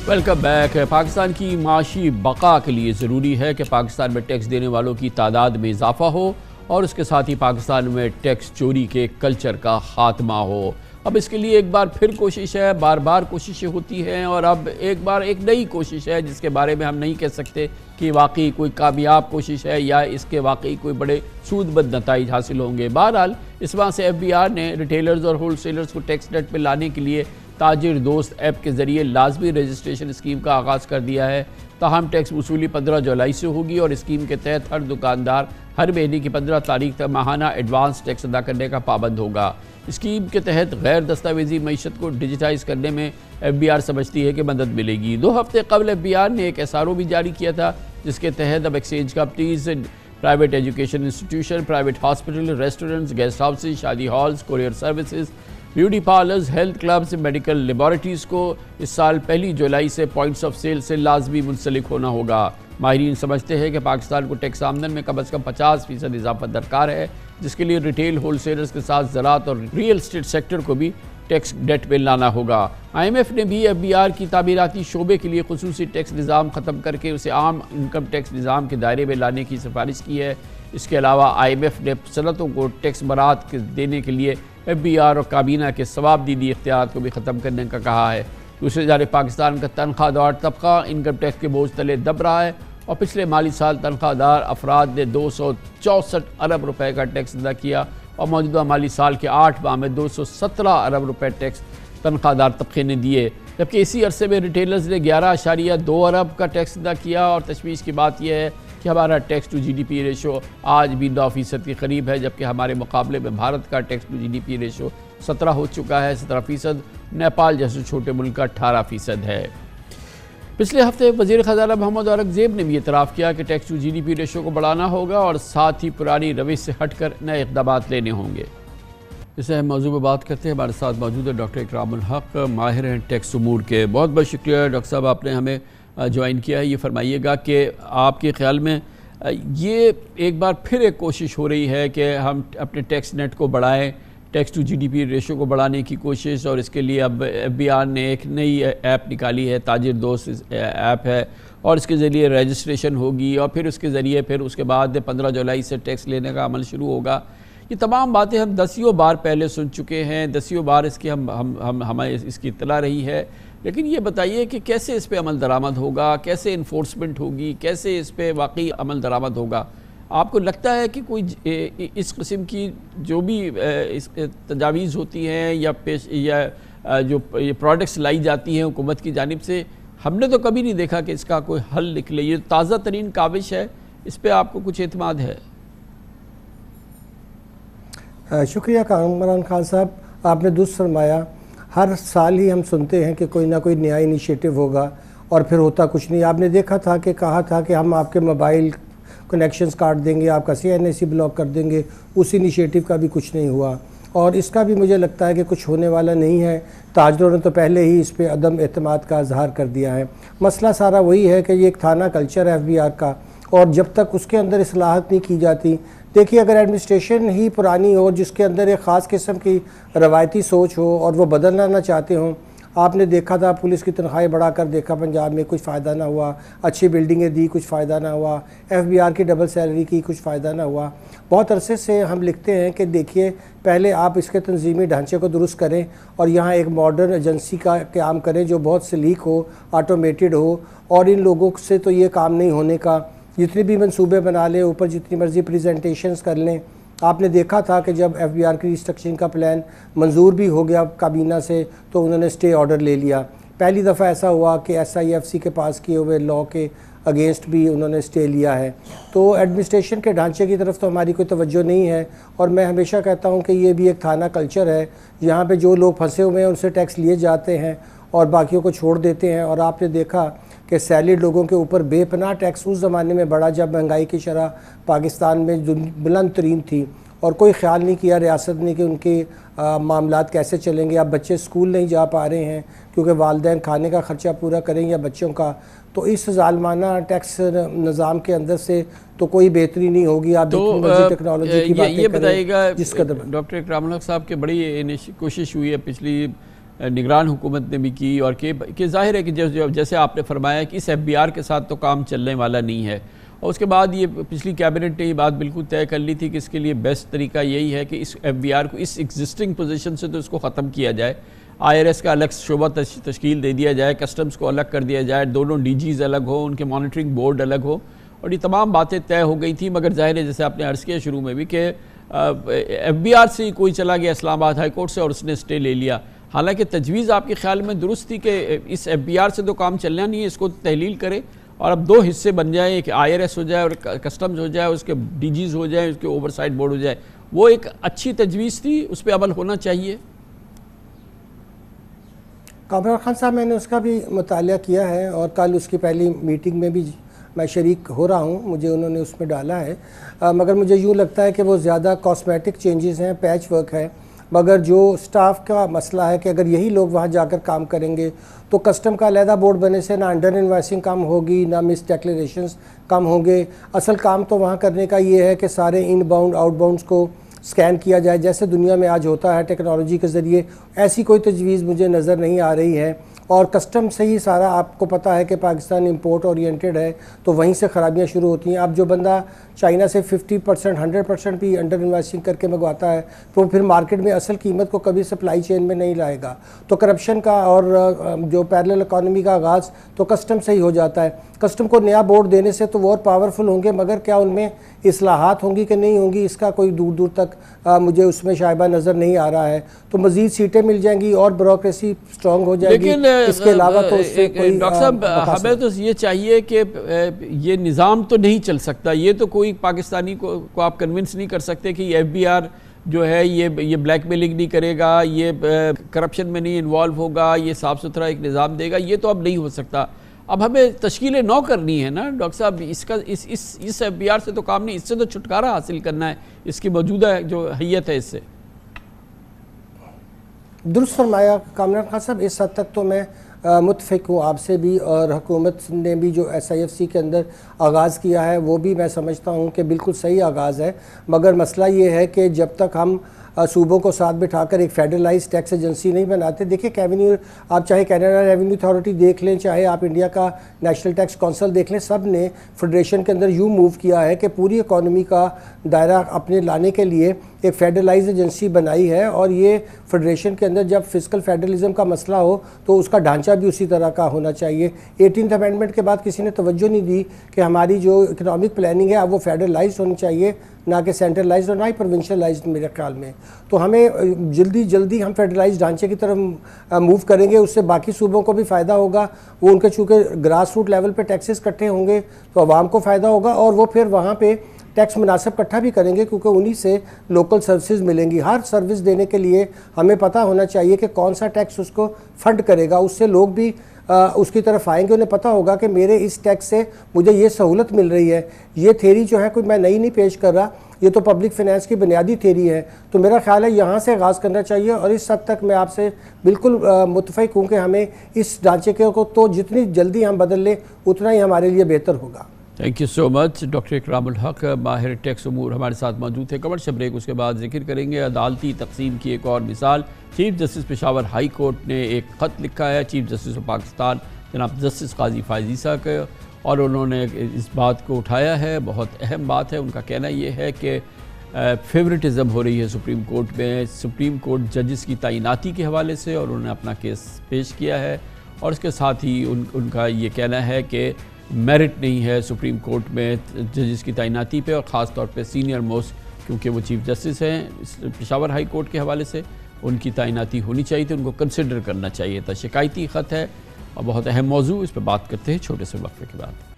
Welcome back. Pakistan کی معاشی بقا کے لیے ضروری ہے کہ پاکستان میں ٹیکس دینے والوں کی تعداد میں اضافہ ہو اور اس کے ساتھ ہی پاکستان میں ٹیکس چوری کے کلچر کا خاتمہ ہو۔ اب اس کے لیے ایک بار پھر کوشش ہے، بار بار کوششیں ہوتی ہیں، اور اب ایک نئی کوشش ہے جس کے بارے میں ہم نہیں کہہ سکتے کہ واقعی کوئی کامیاب کوشش ہے یا اس کے واقعی کوئی بڑے سود بد نتائج حاصل ہوں گے۔ بہرحال اس وہاں سے FBR نے ریٹیلرز اور ہول سیلرز کو ٹیکس نیٹ پہ لانے کے لیے تاجر دوست ایپ کے ذریعے لازمی رجسٹریشن اسکیم کا آغاز کر دیا ہے۔ تاہم ٹیکس وصولی 15 جولائی سے ہوگی اور اسکیم کے تحت ہر دکاندار ہر مہینے کی 15 تاریخ تک ماہانہ ایڈوانس ٹیکس ادا کرنے کا پابند ہوگا۔ اسکیم کے تحت غیر دستاویزی معیشت کو ڈیجیٹائز کرنے میں FBR سمجھتی ہے کہ مدد ملے گی۔ 2 ہفتے قبل FBR نے ایک SRO بھی جاری کیا تھا جس کے تحت اب exchange companies, private education institution, private hospital, restaurants, guest houses, شادی halls, courier services, beauty parlours, health clubs, medical laboratories کو اس سال 1 جولائی سے پوائنٹس آف سیل سے لازمی منسلک ہونا ہوگا۔ ماہرین سمجھتے ہیں کہ پاکستان کو ٹیکس آمدن میں کم از کم 50% اضافہ درکار ہے، جس کے لیے ریٹیل ہول سیلرز کے ساتھ زراعت اور ریئل اسٹیٹ سیکٹر کو بھی ٹیکس نیٹ پہ لانا ہوگا۔ IMF نے بھی FBR کی تعمیراتی شعبے کے لیے خصوصی ٹیکس نظام ختم کر کے اسے عام انکم ٹیکس نظام کے دائرے میں لانے کی سفارش کی ہے۔ اس کے علاوہ IMF نے صنعتوں کو ٹیکس برات دینے کے لیے FBR اور کابینہ کے ثوابدیدی اختیارات کو بھی ختم کرنے کا کہا ہے۔ دوسری جانب پاکستان کا تنخواہ دار طبقہ انکم ٹیکس کے بوجھ تلے دب رہا ہے اور پچھلے مالی سال تنخواہ دار افراد نے 264 ارب روپے کا ٹیکس ادا کیا اور موجودہ مالی سال کے 8 ماہ میں 217 ارب روپے ٹیکس تنخواہ دار طبقے نے دیے، جبکہ اسی عرصے میں ریٹیلرز نے 11.2 ارب کا ٹیکس ادا کیا۔ اور تشویش کی بات یہ ہے کہ ہمارا ٹیکس ٹو GDP ریشو آج بھی 9% کے قریب ہے، جبکہ ہمارے مقابلے میں بھارت کا ٹیکس ٹو GDP ریشو 17 ہو چکا ہے، 17%۔ نیپال جیسے چھوٹے ملک کا 18% ہے۔ پچھلے ہفتے وزیر خزانہ محمد اورنگزیب نے بھی اعتراف کیا کہ ٹیکس ٹو GDP ریشو کو بڑھانا ہوگا اور ساتھ ہی پرانی روش سے ہٹ کر نئے اقدامات لینے ہوں گے۔ اس اہم موضوع پر بات کرتے ہیں، ہمارے ساتھ موجود ہے ڈاکٹر اکرام الحق، ماہر ہیں ٹیکس امور کے۔ بہت بہت شکریہ ڈاکٹر صاحب، آپ نے ہمیں جوائن کیا ہے۔ یہ فرمائیے گا کہ آپ کے خیال میں یہ ایک بار پھر ایک کوشش ہو رہی ہے کہ ہم اپنے ٹیکس نیٹ کو بڑھائیں، ٹیکس ٹو GDP ریشو کو بڑھانے کی کوشش، اور اس کے لیے اب FBR نے ایک نئی ایپ نکالی ہے، تاجر دوست ایپ ہے، اور اس کے ذریعے رجسٹریشن ہوگی اور پھر اس کے ذریعے اس کے بعد 15 جولائی سے ٹیکس لینے کا عمل شروع ہوگا۔ یہ تمام باتیں ہم دسیوں بار پہلے سن چکے ہیں، دسیوں بار اس کی ہمیں اس کی اطلاع رہی ہے، لیکن یہ بتائیے کہ کیسے اس پہ عمل درآمد ہوگا، کیسے انفورسمنٹ ہوگی، کیسے اس پہ واقعی عمل درآمد ہوگا؟ آپ کو لگتا ہے کہ کوئی اس قسم کی جو بھی تجاویز ہوتی ہیں یا جو پروڈکٹس لائی جاتی ہیں حکومت کی جانب سے، ہم نے تو کبھی نہیں دیکھا کہ اس کا کوئی حل نکلے؟ یہ تازہ ترین کاوش ہے، اس پہ آپ کو کچھ اعتماد ہے؟ شکریہ کامران خان صاحب، آپ نے درست فرمایا۔ ہر سال ہی ہم سنتے ہیں کہ کوئی نہ کوئی نیا انیشیٹو ہوگا اور پھر ہوتا کچھ نہیں۔ آپ نے دیکھا تھا کہ کہا تھا کہ ہم آپ کے موبائل کنیکشنز کاٹ دیں گے، آپ کا CNAC بلاک کر دیں گے، اس انیشیٹو کا بھی کچھ نہیں ہوا، اور اس کا بھی مجھے لگتا ہے کہ کچھ ہونے والا نہیں ہے۔ تاجروں نے تو پہلے ہی اس پہ عدم اعتماد کا اظہار کر دیا ہے۔ مسئلہ سارا وہی ہے کہ یہ ایک تھانہ کلچر ہے FBR کا، اور جب تک اس کے اندر اصلاحات نہیں کی جاتی، دیکھیے اگر ایڈمنسٹریشن ہی پرانی ہو جس کے اندر ایک خاص قسم کی روایتی سوچ ہو اور وہ بدلنا نہ چاہتے ہوں، آپ نے دیکھا تھا پولیس کی تنخواہیں بڑھا کر دیکھا پنجاب میں، کچھ فائدہ نہ ہوا، اچھی بلڈنگیں دی، کچھ فائدہ نہ ہوا، FBR کی ڈبل سیلری کی، کچھ فائدہ نہ ہوا۔ بہت عرصے سے ہم لکھتے ہیں کہ دیکھیے پہلے آپ اس کے تنظیمی ڈھانچے کو درست کریں اور یہاں ایک ماڈرن ایجنسی کا قیام کریں جو بہت سلیک ہو، آٹومیٹڈ ہو، اور ان لوگوں سے تو یہ کام نہیں ہونے کا۔ جتنے بھی منصوبے بنا لیں، اوپر جتنی مرضی پریزنٹیشنز کر لیں۔ آپ نے دیکھا تھا کہ جب FBR کی ریسٹرکچرنگ کا پلان منظور بھی ہو گیا کابینہ سے تو انہوں نے اسٹے آرڈر لے لیا۔ پہلی دفعہ ایسا ہوا کہ SIFC کے پاس کیے ہوئے لاء کے اگینسٹ بھی انہوں نے اسٹے لیا ہے۔ تو ایڈمنسٹریشن کے ڈھانچے کی طرف تو ہماری کوئی توجہ نہیں ہے، اور میں ہمیشہ کہتا ہوں کہ یہ بھی ایک تھانہ کلچر ہے، یہاں پہ جو لوگ پھنسے ہوئے ہیں ان سے ٹیکس لیے جاتے ہیں اور باقیوں کو چھوڑ دیتے ہیں۔ اور آپ نے دیکھا کہ سیلڈ لوگوں کے اوپر بے پناہ ٹیکس اس زمانے میں بڑھا جب مہنگائی کی شرح پاکستان میں بلند ترین تھی، اور کوئی خیال نہیں کیا ریاست نے کہ ان کے معاملات کیسے چلیں گے۔ اب بچے اسکول نہیں جا پا رہے ہیں کیونکہ والدین کھانے کا خرچہ پورا کریں یا بچوں کا، تو اس ظالمانہ ٹیکس نظام کے اندر سے تو کوئی بہتری نہیں ہوگی۔ آپ ٹیکنالوجی کی باتیں یہ بتائیے گا جس قدر ڈاکٹر اکرام الحق صاحب کے بڑی کوشش ہوئی ہے پچھلی نگران حکومت نے بھی کی، اور کہ ظاہر ہے کہ جیسے آپ نے فرمایا کہ اس ایف بی آر کے ساتھ تو کام چلنے والا نہیں ہے، اور اس کے بعد یہ پچھلی کیبنٹ نے یہ بات بالکل طے کر لی تھی کہ اس کے لیے بیسٹ طریقہ یہی ہے کہ اس ایف بی آر کو اس ایگزسٹنگ پوزیشن سے تو اس کو ختم کیا جائے، آئی آر ایس کا الگ شعبہ تشکیل دے دیا جائے، کسٹمز کو الگ کر دیا جائے، دونوں ڈی جیز الگ ہو، ان کے مانیٹرنگ بورڈ الگ ہو، اور یہ تمام باتیں طے ہو گئی تھیں۔ مگر ظاہر ہے جیسے آپ نے عرض کیا شروع میں بھی کہ ایف بی آر سے کوئی چلا گیا اسلام آباد ہائی کورٹ سے اور اس نے اسٹے لے لیا، حالانکہ تجویز آپ کے خیال میں درست تھی کہ اس ایف بی آر سے تو کام چلنا نہیں ہے، اس کو تحلیل کرے اور اب 2 حصے بن جائیں، ایک آئی آر ایس ہو جائے اور کسٹمز ہو جائے، اس کے ڈی جیز ہو جائیں، اس کے اوور سائٹ بورڈ ہو جائے۔ وہ ایک اچھی تجویز تھی، اس پہ عمل ہونا چاہیے۔ کامران خان صاحب، میں نے اس کا بھی مطالعہ کیا ہے اور کل اس کی پہلی میٹنگ میں بھی میں شریک ہو رہا ہوں، مجھے انہوں نے اس میں ڈالا ہے، مگر مجھے یوں لگتا ہے کہ وہ زیادہ کاسمیٹک چینجز ہیں، پیچ ورک ہے، مگر جو سٹاف کا مسئلہ ہے کہ اگر یہی لوگ وہاں جا کر کام کریں گے تو کسٹم کا علیحدہ بورڈ بنے سے نہ انڈر انوائسنگ کم ہوگی، نہ مس ڈیکلیریشنز کم ہوں گے۔ اصل کام تو وہاں کرنے کا یہ ہے کہ سارے ان باؤنڈ آؤٹ باؤنڈز کو سکین کیا جائے جیسے دنیا میں آج ہوتا ہے ٹیکنالوجی کے ذریعے۔ ایسی کوئی تجویز مجھے نظر نہیں آ رہی ہے، اور کسٹم سے ہی سارا، آپ کو پتہ ہے کہ پاکستان امپورٹ اورینٹڈ ہے تو وہیں سے خرابیاں شروع ہوتی ہیں۔ اب جو بندہ چائنا سے 50%، 100% بھی انڈر انوائسنگ کر کے منگواتا ہے تو پھر مارکیٹ میں اصل قیمت کو کبھی سپلائی چین میں نہیں لائے گا۔ تو کرپشن کا اور جو پیرلل اکانومی کا آغاز تو کسٹم سے ہی ہو جاتا ہے۔ کسٹم کو نیا بورڈ دینے سے تو وہ اور پاورفل ہوں گے، مگر کیا ان میں اصلاحات ہوں گی کہ نہیں ہوں گی، اس کا کوئی دور دور تک مجھے اس میں شائبہ نظر نہیں آ رہا ہے۔ تو مزید سیٹیں مل جائیں گی اور بیوروکریسی سٹرونگ ہو جائے گی، اس کے علاوہ تو اس سے کوئی ڈاکٹر صاحب ہمیں تو یہ چاہیے کہ یہ نظام تو نہیں چل سکتا، یہ تو کوئی پاکستانی کو آپ کنونس نہیں کر سکتے کہ یہ ایف بی آر جو ہے یہ بلیک میلنگ نہیں کرے گا، یہ کرپشن میں نہیں انوالو ہوگا، یہ صاف ستھرا ایک نظام دے گا، یہ تو اب نہیں ہو سکتا۔ اب ہمیں تشکیل نو کرنی ہے نا ڈاکٹر صاحب، اس ایف بی آر سے تو کام نہیں، اس سے تو چھٹکارا حاصل کرنا ہے، اس کی موجودہ جو حیت ہے اس سے۔ درست فرمایا کامران خان صاحب، اس حد تک تو میں متفق ہوں آپ سے بھی، اور حکومت نے بھی جو ایس آئی ایف سی کے اندر آغاز کیا ہے وہ بھی میں سمجھتا ہوں کہ بالکل صحیح آغاز ہے، مگر مسئلہ یہ ہے کہ جب تک ہم صوبوں کو ساتھ بٹھا کر ایک فیڈرلائز ٹیکس ایجنسی نہیں بناتے، دیکھیں آپ چاہے کینیڈا ریونیو اتھارٹی دیکھ لیں، چاہے آپ انڈیا کا نیشنل ٹیکس کونسل دیکھ لیں، سب نے فیڈریشن کے اندر یوں موو کیا ہے کہ پوری اکانومی کا دائرہ اپنے لانے کے لیے ایک فیڈرلائز ایجنسی بنائی ہے، اور یہ فیڈریشن کے اندر جب فسکل فیڈرلزم کا مسئلہ ہو تو اس کا ڈھانچہ بھی اسی طرح کا ہونا چاہیے۔ 18th امینڈمنٹ کے بعد کسی نے توجہ نہیں دی کہ ہماری جو اکنامک پلاننگ ہے اب وہ فیڈرلائز ہونی چاہیے، نہ کہ سینٹرلائزڈ اور نہ ہی پروونشلائزڈ میرے خیال میں۔ تو ہمیں جلدی ہم فیڈرلائز ڈھانچے کی طرف موو کریں گے، اس سے باقی صوبوں کو بھی فائدہ ہوگا، وہ ان کے چونکہ گراس روٹ لیول پہ ٹیکسز اکٹھے ہوں گے تو عوام کو فائدہ ہوگا، اور وہ پھر وہاں پہ ٹیکس مناسب اکٹھا بھی کریں گے کیونکہ انہی سے لوکل سروسز ملیں گی۔ ہر سروس دینے کے لیے ہمیں پتہ ہونا چاہیے کہ کون سا ٹیکس اس کو فنڈ کرے گا، اس سے لوگ بھی اس کی طرف آئیں گے، انہیں پتہ ہوگا کہ میرے اس ٹیکس سے مجھے یہ سہولت مل رہی ہے۔ یہ تھیری جو ہے کوئی میں نئی نہیں پیش کر رہا، یہ تو پبلک فینانس کی بنیادی تھیری ہے، تو میرا خیال ہے یہاں سے آغاز کرنا چاہیے، اور اس حد تک میں آپ سے بالکل متفق ہوں کہ ہمیں اس ڈھانچے کو تو جتنی جلدی ہم بدل لیں اتنا ہی ہمارے لیے بہتر ہوگا۔ Thank you so much. Doctor Ikram ul Haq ماہر ٹیکس امور ہمارے ساتھ موجود تھے۔ کمرشل بریک، اس کے بعد ذکر کریں گے عدالتی تقسیم کی ایک اور مثال۔ Chief justice Peshawar high court نے ایک خط لکھا ہے چیف جسٹس آف پاکستان جناب جسٹس قاضی فائز عیسیٰ کے، اور انہوں نے اس بات کو اٹھایا ہے، بہت اہم بات ہے۔ ان کا کہنا یہ ہے کہ فیورٹزم ہو رہی ہے سپریم کورٹ میں، سپریم کورٹ ججز کی تعیناتی کے حوالے سے، اور انہوں نے اپنا کیس پیش کیا ہے، اور اس کے ساتھ ہی ان کا یہ کہنا ہے کہ میرٹ نہیں ہے سپریم کورٹ میں ججز کی تعیناتی پہ، اور خاص طور پہ سینئر موسٹ کیونکہ وہ چیف جسٹس ہیں پشاور ہائی کورٹ کے حوالے سے، ان کی تعیناتی ہونی چاہیے تھی، ان کو کنسیڈر کرنا چاہیے تھا۔ شکایتی خط ہے اور بہت اہم موضوع، اس پہ بات کرتے ہیں چھوٹے سے وقفے کے بعد۔